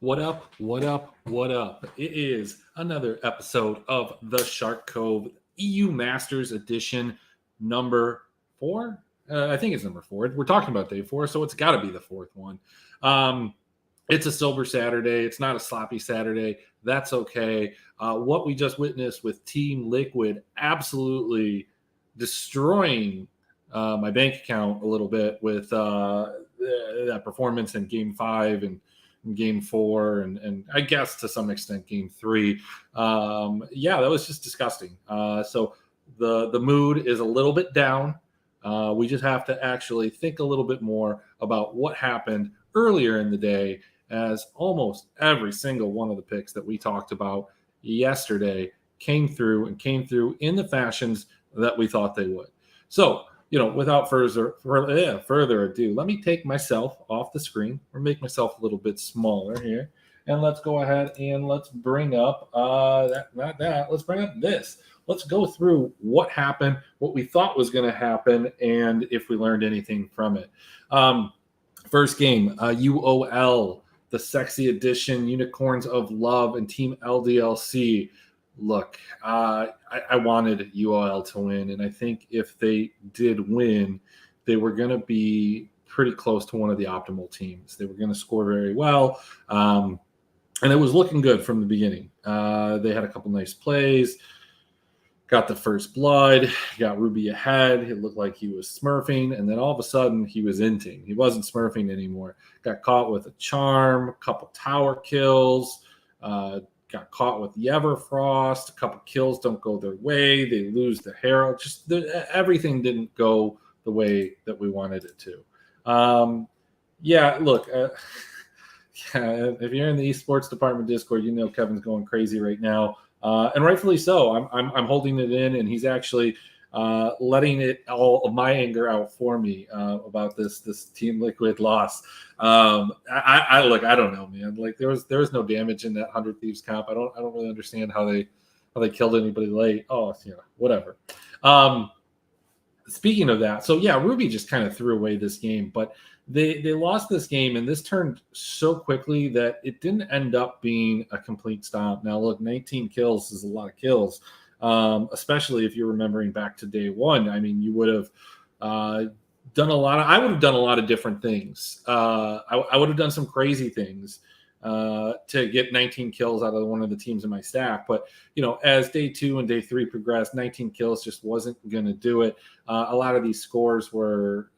What up? What up? What up? It is another episode of the Shark Cove EU Masters Edition number 4. I think it's number 4. We're talking about day 4, so it's got to be the 4th one. It's a sober Saturday. It's not a sloppy Saturday. That's okay. What we just witnessed with Team Liquid absolutely destroying my bank account a little bit with that performance in Game 5 and Game 4 and I guess to some extent Game 3. That was just disgusting. So the mood is a little bit down. We just have to actually think a little bit more about what happened earlier in the day, as almost every single one of the picks that we talked about yesterday came through in the fashions that we thought they would. So, without further ado, let me take myself off the screen or make myself a little bit smaller here. And let's go ahead and let's bring up let's bring up this. Let's go through what happened, what we thought was going to happen, and if we learned anything from it. First game, UOL, the Sexy Edition, Unicorns of Love, and Team LDLC. Look, I wanted UOL to win, and I think if they did win, they were going to be pretty close to one of the optimal teams. They were going to score very well, and it was looking good from the beginning. They had a couple nice plays, got the first blood, got Ruby ahead. It looked like he was smurfing, and then all of a sudden he was inting. He wasn't smurfing anymore. Got caught with a charm, a couple tower kills, got caught with the Everfrost, a couple kills don't go their way. They lose the Herald. Everything didn't go the way that we wanted it to. If you're in the esports department Discord, Kevin's going crazy right now. And rightfully so. I'm holding it in, and he's actually letting all of my anger out for me about this Team Liquid loss. I don't know, man. Like there was no damage in that 100 Thieves comp. I don't really understand how they killed anybody late. Whatever. Speaking of that, so yeah, Ruby just kind of threw away this game, but they lost this game, and this turned so quickly that it didn't end up being a complete stomp. Now, look, 19 kills is a lot of kills, especially if you're remembering back to day 1. I mean, you would have done a lot of. I would have done a lot of different things. I would have done some crazy things to get 19 kills out of one of the teams in my stack. But, as day 2 and day 3 progressed, 19 kills just wasn't going to do it. A lot of these scores were,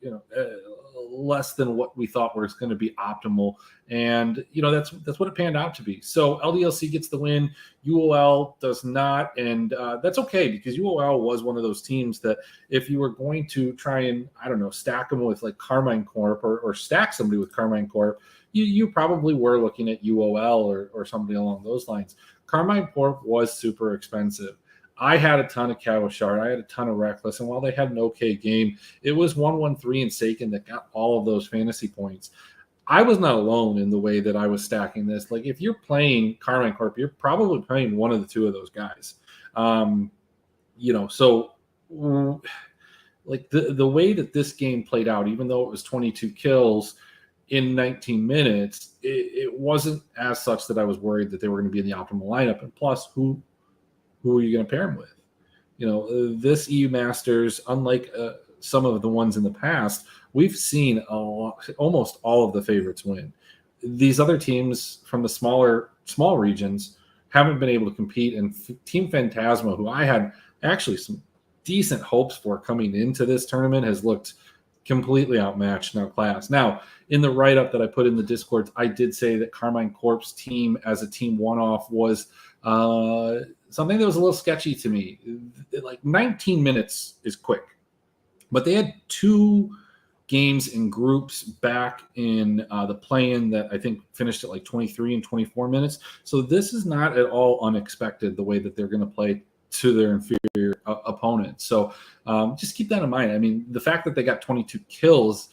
less than what we thought was going to be optimal. And, that's what it panned out to be. So LDLC gets the win. UOL does not. And that's okay, because UOL was one of those teams that if you were going to try and, stack them with like Carmine Corp or stack somebody with Carmine Corp, you probably were looking at UOL or somebody along those lines. Carmine Corp was super expensive. I had a ton of Cattle Shard. I had a ton of Reckless. And while they had an okay game, it was 1-1-3 and Saken that got all of those fantasy points. I was not alone in the way that I was stacking this. Like, if you're playing Carmine Corp, you're probably playing one of the two of those guys. So like the way that this game played out, even though it was 22 kills in 19 minutes, it wasn't as such that I was worried that they were going to be in the optimal lineup. And plus, who are you going to pair them with? This EU Masters, unlike some of the ones in the past, we've seen almost all of the favorites win. These other teams from the small regions haven't been able to compete. And Team Phantasma, who I had actually some decent hopes for coming into this tournament, has looked completely outmatched in our class. Now, in the write-up that I put in the Discord, I did say that Carmine Corp's team as a team one-off was something that was a little sketchy to me. Like 19 minutes is quick, but they had 2 games in groups back in the play-in that I think finished at like 23 and 24 minutes. So this is not at all unexpected, the way that they're going to play to their inferior opponents. So just keep that in mind. I mean, the fact that they got 22 kills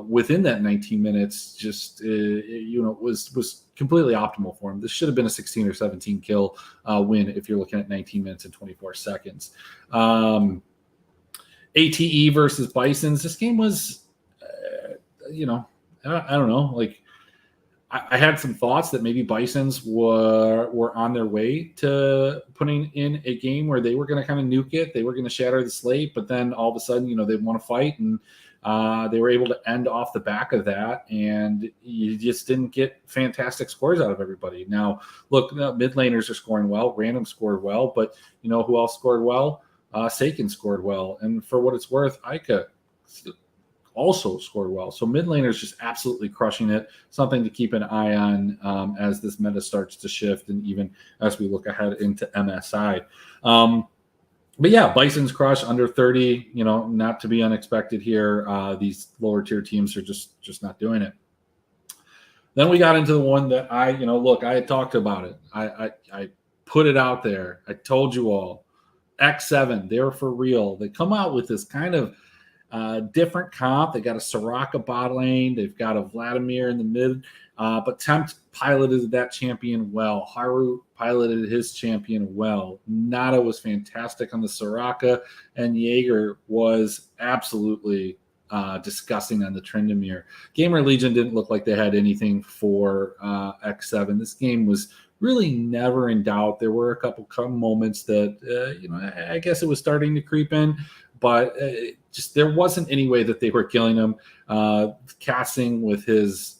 within that 19 minutes just was completely optimal for him. This should have been a 16 or 17 kill win if you're looking at 19 minutes and 24 seconds. ATE versus Bisons. This game was, I don't know. Like, I had some thoughts that maybe Bisons were on their way to putting in a game where they were going to kind of nuke it. They were going to shatter the slate, but then all of a sudden, they want to fight, and they were able to end off the back of that, and you just didn't get fantastic scores out of everybody. Now, look, mid laners are scoring well. Random scored well, but who else scored well? Sakin scored well, and for what it's worth, Ica also scored well. So mid laners just absolutely crushing it. Something to keep an eye on as this meta starts to shift, and even as we look ahead into MSI. But yeah, Bison's crush under 30. Not to be unexpected here. These lower tier teams are just not doing it. Then we got into the one that I had talked about it. I put it out there. I told you all. X7, they're for real. They come out with this kind of different comp. They got a Soraka bot lane. They've got a Vladimir in the mid. But Tempt piloted that champion well. Haru piloted his champion well. Nada was fantastic on the Soraka, and Jaeger was absolutely disgusting on the Tryndamere. Gamer Legion didn't look like they had anything for X7. This game was really never in doubt. There were a couple moments that, I guess it was starting to creep in, but just there wasn't any way that they were killing him. Casting with his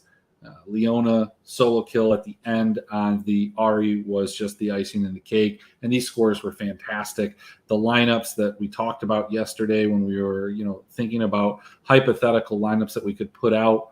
Leona solo kill at the end on the Ari was just the icing in the cake, and these scores were fantastic. The lineups that we talked about yesterday when we were, thinking about hypothetical lineups that we could put out,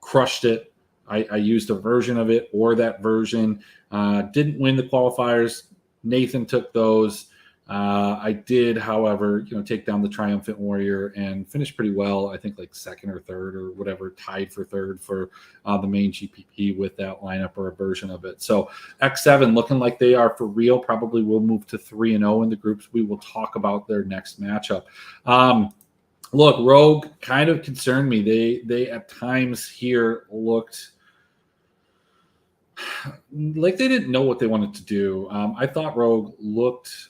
crushed it. I used a version of it or that version. Didn't win the qualifiers. Nathan took those. I did, however, take down the Triumphant Warrior and finish pretty well. I think like second or third or whatever, tied for third for the main GPP with that lineup or a version of it. So X7 looking like they are for real. Probably will move to 3-0 in the groups. We will talk about their next matchup. Look, Rogue kind of concerned me. They at times here looked like they didn't know what they wanted to do. I thought Rogue looked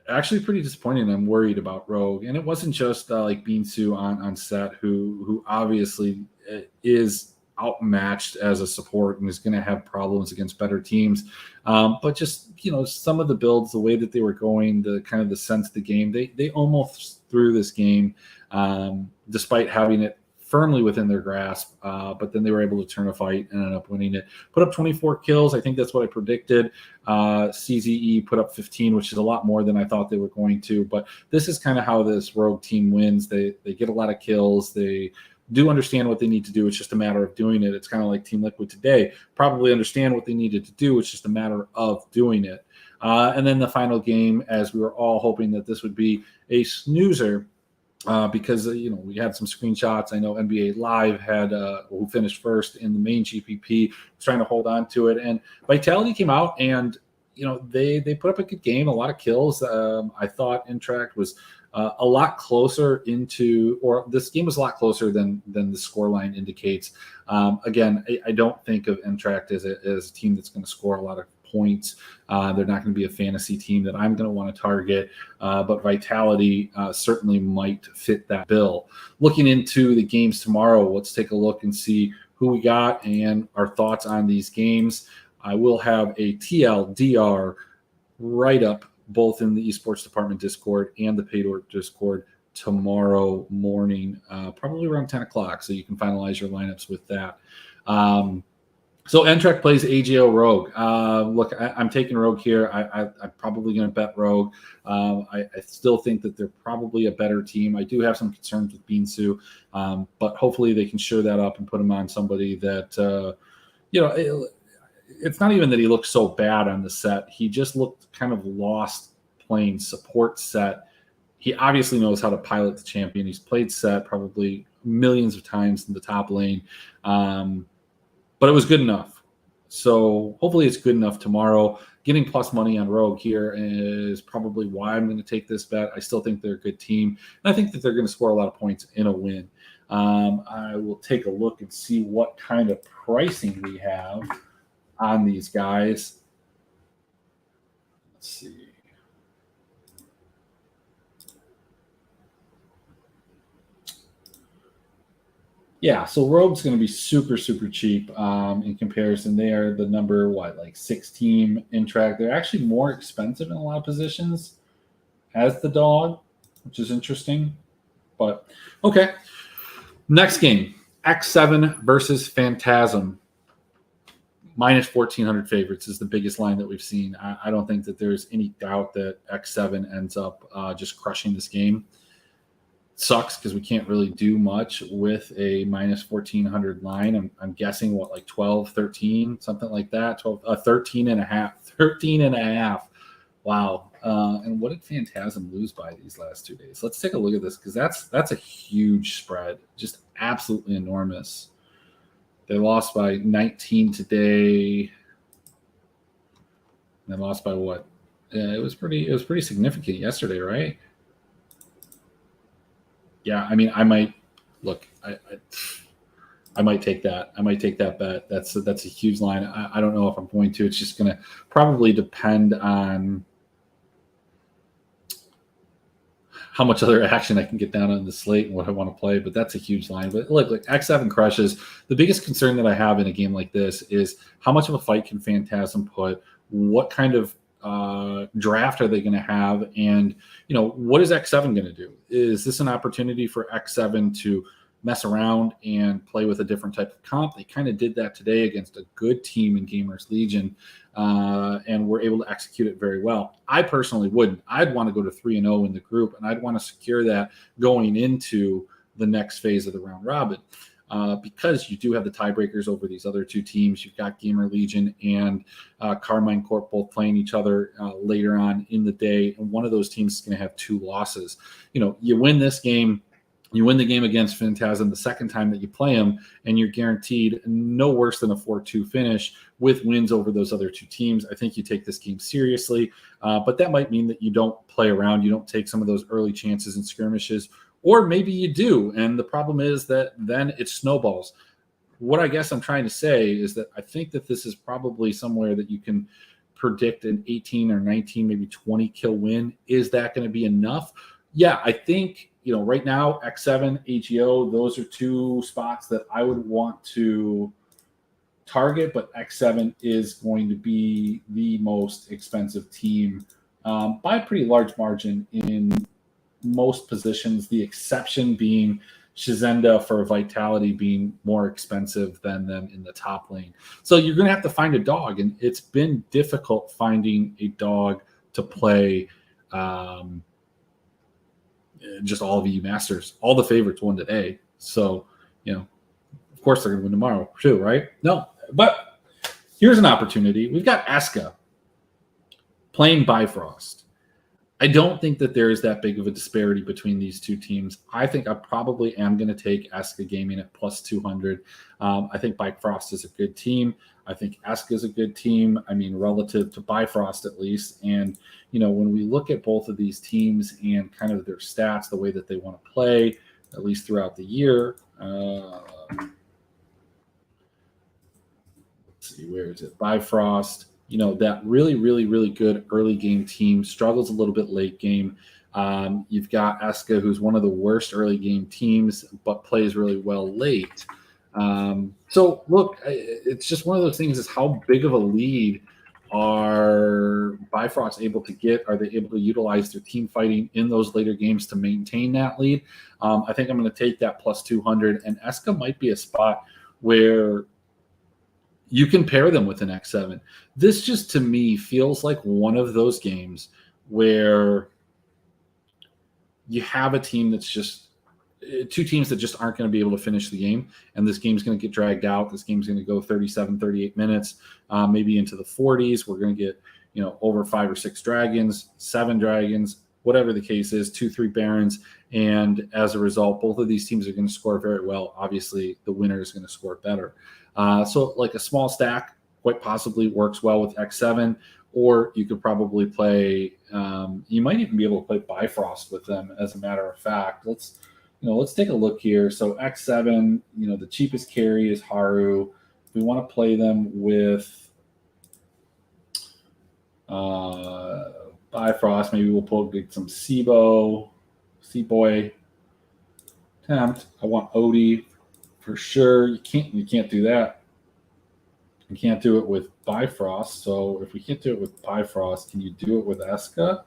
actually pretty disappointing. I'm worried about Rogue, and it wasn't just like Beansu on set, who obviously is outmatched as a support and is going to have problems against better teams. But just some of the builds, the way that they were going, the kind of the sense of the game, they almost threw this game despite having it firmly within their grasp, but then they were able to turn a fight and ended up winning it. Put up 24 kills. I think that's what I predicted. CZE put up 15, which is a lot more than I thought they were going to. But this is kind of how this Rogue team wins. They get a lot of kills. They do understand what they need to do. It's just a matter of doing it. It's kind of like Team Liquid today. Probably understand what they needed to do. It's just a matter of doing it. And then the final game, as we were all hoping that this would be a snoozer, because we had some screenshots. I know NBA Live had who finished first in the main GPP, was trying to hold on to it, and Vitality came out and they put up a good game, a lot of kills. I thought Intract was a lot closer this game was a lot closer than the scoreline indicates. Again, I don't think of Intract as a team that's going to score a lot of points. They're not going to be a fantasy team that I'm going to want to target, but Vitality certainly might fit that bill. Looking into the games tomorrow, let's take a look and see who we got and our thoughts on these games. I will have a TLDR write-up both in the esports department Discord and the Paid Org Discord tomorrow morning, probably around 10 o'clock, so you can finalize your lineups with that. So Entrek plays AGO Rogue. Look, I'm taking Rogue here. I'm probably going to bet Rogue. I still think that they're probably a better team. I do have some concerns with Beansu, but hopefully they can shore that up and put him on somebody that, it's not even that he looked so bad on the set. He just looked kind of lost playing support set. He obviously knows how to pilot the champion. He's played set probably millions of times in the top lane. But it was good enough. So hopefully it's good enough tomorrow. Getting plus money on Rogue here is probably why I'm going to take this bet. I still think they're a good team. And I think that they're going to score a lot of points in a win. I will take a look and see what kind of pricing we have on these guys. Let's see. Yeah, so Rogue's going to be super, super cheap in comparison. They are the number, like 6 team in track. They're actually more expensive in a lot of positions as the dog, which is interesting. But okay. Next game, X7 versus Phantasm. Minus 1,400 favorites is the biggest line that we've seen. I don't think that there's any doubt that X7 ends up just crushing this game. Sucks because we can't really do much with a minus 1,400 line. I'm guessing like 12, 13, something like that. 12, 13 and a half. 13 and a half. Wow. And what did Phantasm lose by these last 2 days? Let's take a look at this because that's a huge spread. Just absolutely enormous. They lost by 19 today. They lost by what? It was pretty significant yesterday, right? Yeah, I mean, I might look. I might take that. I might take that bet. That's a huge line. I don't know if I'm going to. It's just going to probably depend on how much other action I can get down on the slate and what I want to play, but that's a huge line. But look, like X7 crushes. The biggest concern that I have in a game like this is how much of a fight can Phantasm put? What kind of draft are they going to have? And, what is X7 going to do? Is this an opportunity for X7 to mess around and play with a different type of comp? They kind of did that today against a good team in Gamers Legion, and were able to execute it very well. I personally wouldn't. I'd want to go to 3-0 in the group, and I'd want to secure that going into the next phase of the round robin. Because you do have the tiebreakers over these other 2 teams. You've got Gamer Legion and Carmine Corp both playing each other later on in the day, and one of those teams is going to have 2 losses. You win this game, you win the game against Phantasm the second time that you play them, and you're guaranteed no worse than a 4-2 finish with wins over those other 2 teams. I think you take this game seriously, but that might mean that you don't play around. You don't take some of those early chances and skirmishes. Or maybe you do, and the problem is that then it snowballs. What I guess I'm trying to say is that I think that this is probably somewhere that you can predict an 18 or 19, maybe 20 kill win. Is that going to be enough? Yeah, I think, right now, X7, AGO, those are 2 spots that I would want to target, but X7 is going to be the most expensive team by a pretty large margin in most positions, the exception being Shizenda for Vitality being more expensive than them in the top lane. So you're going to have to find a dog, and it's been difficult finding a dog to play just all of EU Masters. All the favorites won today. So, of course they're going to win tomorrow too, right? No, but here's an opportunity. We've got Eska playing Bifrost. I don't think that there is that big of a disparity between these 2 teams. I think I probably am going to take Eska Gaming at plus 200. I think Bifrost is a good team. I think Eska is a good team. I mean, relative to Bifrost at least. And, when we look at both of these teams and kind of their stats, the way that they want to play, at least throughout the year. Let's see, where is it? Bifrost. That really, really, really good early game team struggles a little bit late game. You've got Eska, who's one of the worst early game teams, but plays really well late. So, look, it's just one of those things is how big of a lead are Bifrost able to get? Are they able to utilize their team fighting in those later games to maintain that lead? I think I'm going to take that plus 200, and Eska might be a spot where you can pair them with an X7. This just, to me, feels like one of those games where you have a team that's just 2 teams that just aren't going to be able to finish the game, and this game's going to get dragged out. This game's going to go 37, 38 minutes, maybe into the 40s. We're going to get, over 5 or 6 dragons, 7 dragons, whatever the case is, 2, 3 barons, and as a result, both of these teams are going to score very well. Obviously, the winner is going to score better. So like a small stack quite possibly works well with X7, or you could probably play, you might even be able to play Bifrost with them, as a matter of fact. Let's take a look here. So X7, the cheapest carry is Haru. We want to play them with Bifrost. Maybe we'll pull some Seaboy. Tempt. I want Odie for sure. You can't do that. You can't do it with Bifrost. So if we can't do it with Bifrost, can you do it with Eska?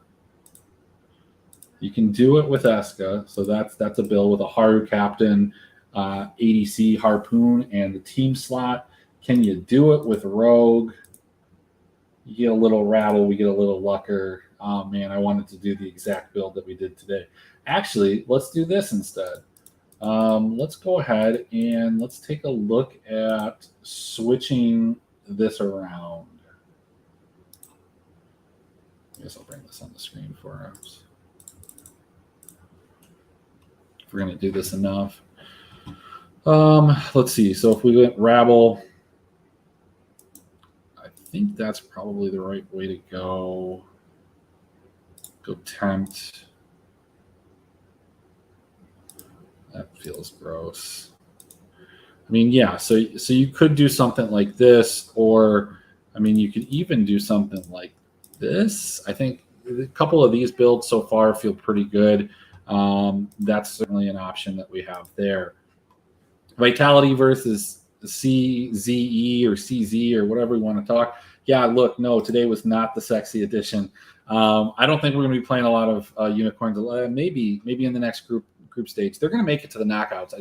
You can do it with Eska. So that's a build with a Haru Captain, ADC Harpoon, and the team slot. Can you do it with Rogue? You get a little Rattle, we get a little Lucker. Oh man, I wanted to do the exact build that we did today. Actually, let's do this instead. Let's go ahead and let's take a look at switching this around. I guess I'll bring this on the screen for us. If we're going to do this enough. Let's see. So if we went Rabble, I think that's probably the right way to go. Go Tempt. That feels gross. I mean, yeah, so you could do something like this, or, I mean, you could even do something like this. I think a couple of these builds so far feel pretty good. That's certainly an option that we have there. Vitality versus CZE or CZ or whatever we want to talk. Yeah, look, no, today was not the sexy edition. I don't think we're going to be playing a lot of unicorns. Maybe in the next group stage. They're going to make it to the knockouts.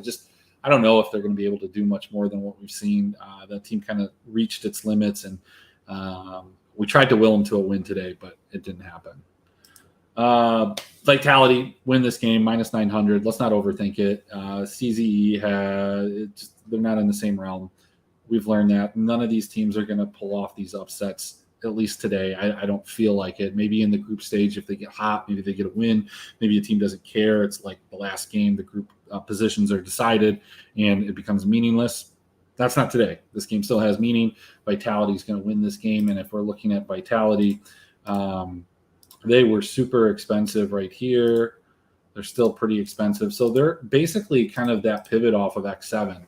I don't know if they're going to be able to do much more than what we've seen. That team kind of reached its limits, and we tried to will them to a win today, but it didn't happen. Vitality, win this game, minus 900. Let's not overthink it. CZE, they're not in the same realm. We've learned that. None of these teams are going to pull off these upsets, at least today. I don't feel like it. Maybe in the group stage, if they get hot, maybe they get a win. Maybe a team doesn't care. It's like the last game, the group positions are decided, and it becomes meaningless. That's not today. This game still has meaning. Vitality is going to win this game, and if we're looking at Vitality, they were super expensive right here. They're still pretty expensive. So they're basically kind of that pivot off of X7.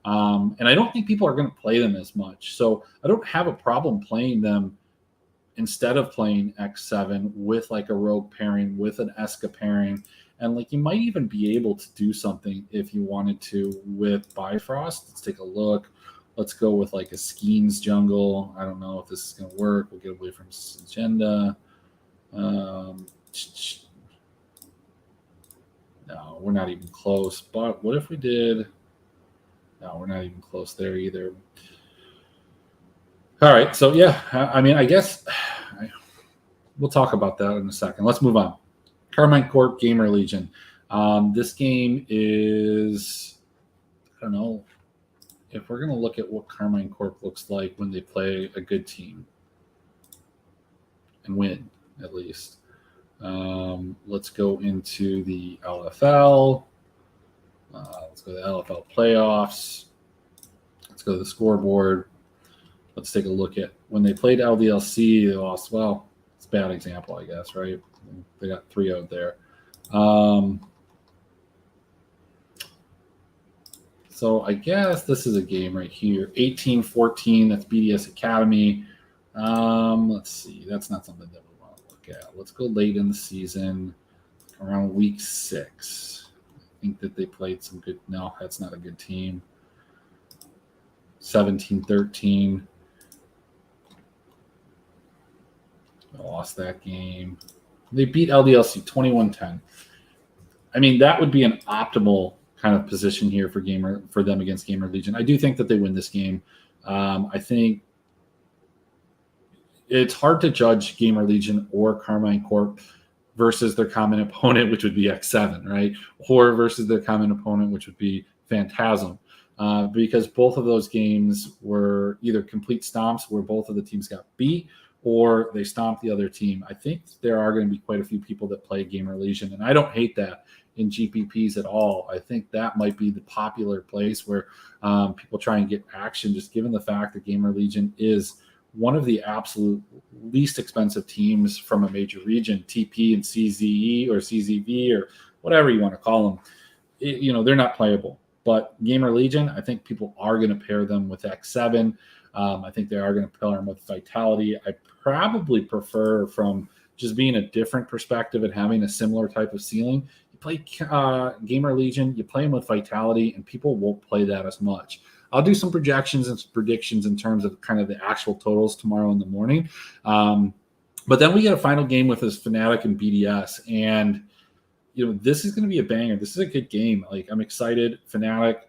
And I don't think people are going to play them as much. So I don't have a problem playing them instead of playing X7 with like a Rogue pairing, with an Eska pairing. And like you might even be able to do something if you wanted to with Bifrost. Let's take a look. Let's go with like a Skeens jungle. I don't know if this is going to work. We'll get away from agenda. No, we're not even close. But what if we did? No, we're not even close there either. All right. So, yeah, I mean, I guess we'll talk about that in a second. Let's move on. Carmine Corp Gamer Legion. This game is, I don't know, if we're going to look at what Carmine Corp looks like when they play a good team and win, at least. Let's go into the LFL. Let's go to the LFL playoffs. Let's go to the scoreboard. Let's take a look at when they played LDLC, they lost. Well, it's a bad example, I guess, right? They got 3-0 there. So I guess this is a game right here. 18-14, that's BDS Academy. Let's see. That's not something that we want to look at. Let's go late in the season, around week 6. I think that they played some good. No, that's not a good team. 17-13. They lost that game. They beat LDLC 21-10. I mean, that would be an optimal kind of position here for them against Gamer Legion. I do think that they win this game. I think it's hard to judge Gamer Legion or Carmine Corp versus their common opponent, which would be X7, right? Or versus their common opponent, which would be Phantasm. Because both of those games were either complete stomps where both of the teams got beat, or they stomped the other team. I think there are going to be quite a few people that play Gamer Legion, and I don't hate that in GPPs at all. I think that might be the popular place where people try and get action, just given the fact that Gamer Legion is one of the absolute least expensive teams from a major region. TP and CZE or CZV or whatever you want to call them, they're not playable. But Gamer Legion, I think people are going to pair them with X7. I think they are going to pair them with Vitality. I probably prefer, from just being a different perspective and having a similar type of ceiling, You play Gamer Legion, you play them with Vitality, and people won't play that as much. I'll do some projections and some predictions in terms of kind of the actual totals tomorrow in the morning. But then we get a final game with this Fnatic and BDS, and this is going to be a banger. This is a good game. Like, I'm excited. Fnatic,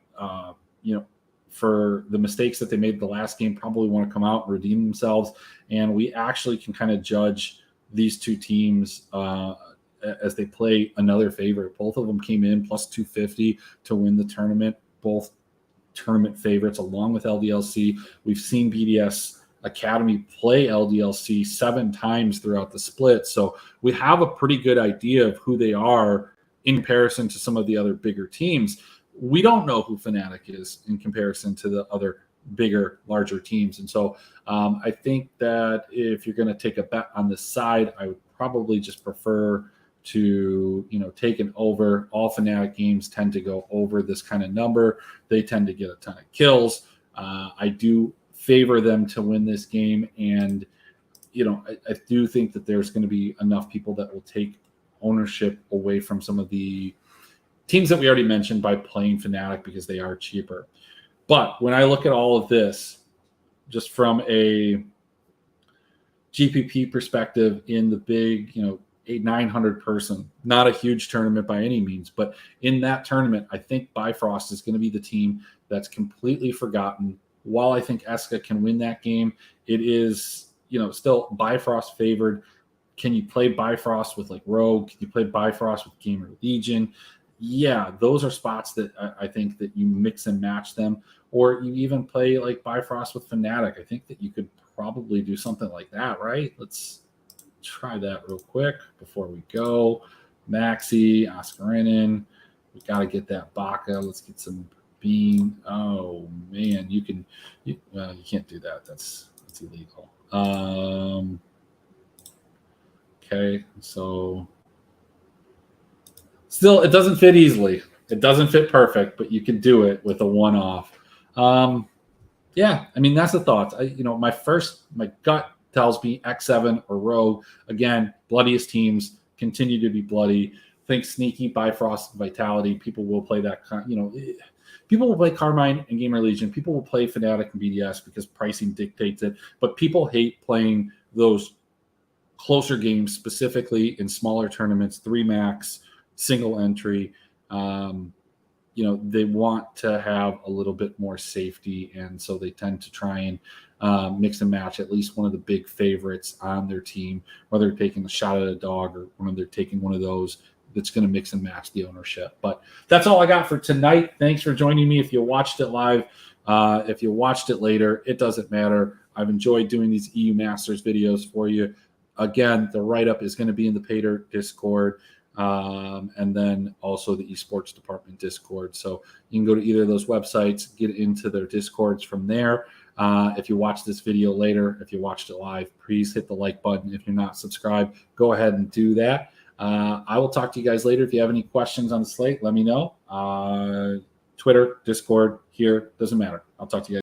for the mistakes that they made the last game, probably want to come out and redeem themselves. And we actually can kind of judge these two teams as they play another favorite. Both of them came in plus 250 to win the tournament. Both tournament favorites along with LDLC. We've seen BDS Academy play LDLC 7 times throughout the split. So we have a pretty good idea of who they are in comparison to some of the other bigger teams. We don't know who Fnatic is in comparison to the other bigger, larger teams. And so I think that if you're going to take a bet on this side, I would probably just prefer to, take an over. All Fnatic games tend to go over this kind of number. They tend to get a ton of kills. I do favor them to win this game. And, I do think that there's going to be enough people that will take ownership away from some of the teams that we already mentioned by playing Fnatic because they are cheaper. But when I look at all of this, just from a GPP perspective in the big, 900 person, not a huge tournament by any means, but in that tournament, I think Bifrost is going to be the team that's completely forgotten. While I think Eska can win that game, it is, still Bifrost favored. Can you play Bifrost with like Rogue? Can you play Bifrost with Gamer Legion? Yeah, those are spots that I think that you mix and match them, or you even play like Bifrost with Fnatic. I think that you could probably do something like that, right? Let's try that real quick before we go. Maxi, Oscarinin. We got to get that Baka. Let's get some Bean. Oh man, you can't do that. That's illegal. Okay, so still, it doesn't fit easily. It doesn't fit perfect, but you can do it with a one-off. Yeah, I mean, that's the thoughts. My gut tells me X7 or Rogue. Again, bloodiest teams continue to be bloody. Think sneaky, Bifrost, Vitality. People will play that. People will play Carmine and Gamer Legion. People will play Fnatic and BDS because pricing dictates it. But people hate playing those closer games, specifically in smaller tournaments, 3 max, single entry. They want to have a little bit more safety, and so they tend to try and mix and match at least one of the big favorites on their team, whether they're taking a shot at a dog or when they're taking one of those that's going to mix and match the ownership. But that's all I got for tonight. Thanks for joining me. If you watched it live, if you watched it later, it doesn't matter. I've enjoyed doing these EU Masters videos for you. Again, the write-up is going to be in the Pater Discord. And then also the esports department Discord. So you can go to either of those websites, get into their Discords from there. If you watch this video later, if you watched it live, please hit the like button. If you're not subscribed, go ahead and do that. I will talk to you guys later. If you have any questions on the slate, let me know. Twitter, Discord, here, doesn't matter. I'll talk to you guys.